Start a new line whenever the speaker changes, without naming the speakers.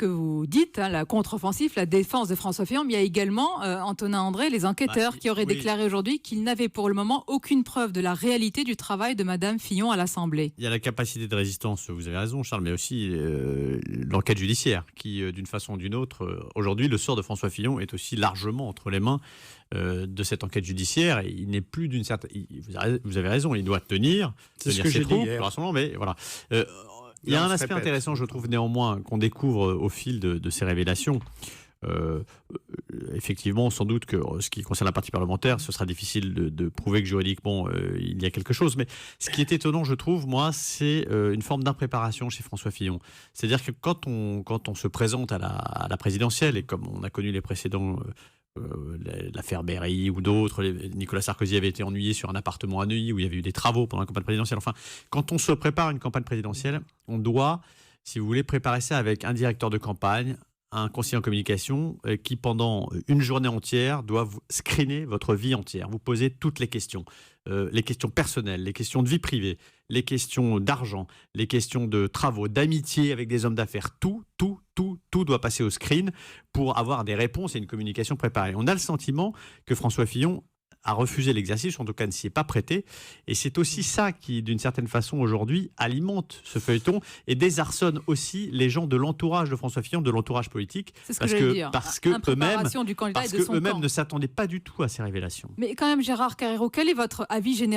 que vous dites, hein, la contre-offensive, la défense de François Fillon, mais il y a également Antonin André, les enquêteurs, qui auraient déclaré aujourd'hui qu'ils n'avaient pour le moment aucune preuve de la réalité du travail de Madame Fillon à l'Assemblée.
Il y a la capacité de résistance, vous avez raison Charles, mais aussi l'enquête judiciaire qui, d'une façon ou d'une autre, aujourd'hui, le sort de François Fillon est aussi largement entre les mains de cette enquête judiciaire. Et il n'est plus d'une certaine... Vous avez raison, il doit tenir ses troupes, mais voilà. Il y a un aspect intéressant, je trouve néanmoins, qu'on découvre au fil de ces révélations. Effectivement, sans doute que ce qui concerne la partie parlementaire, ce sera difficile de prouver que juridiquement il y a quelque chose. Mais ce qui est étonnant, je trouve, moi, c'est une forme d'impréparation chez François Fillon. C'est-à-dire que quand on se présente à la présidentielle, et comme on a connu les précédents, l'affaire Berry ou d'autres, Nicolas Sarkozy avait été ennuyé sur un appartement à Neuilly où il y avait eu des travaux pendant la campagne présidentielle. Enfin, quand on se prépare à une campagne présidentielle, on doit, si vous voulez, préparer ça avec un directeur de campagne, un conseiller en communication qui, pendant une journée entière, doit screener votre vie entière, vous poser toutes les questions personnelles, les questions de vie privée, les questions d'argent, les questions de travaux, d'amitié avec des hommes d'affaires. Tout doit passer au screen pour avoir des réponses et une communication préparée. On a le sentiment que François Fillon a refusé l'exercice, en tout cas ne s'y est pas prêté. Et c'est aussi ça qui, d'une certaine façon, aujourd'hui, alimente ce feuilleton et désarçonne aussi les gens de l'entourage de François Fillon, de l'entourage politique.
C'est ce que j'allais dire.
Parce que eux-mêmes ne s'attendaient pas du tout à ces révélations.
Mais quand même, Gérard Carrero, quel est votre avis général ?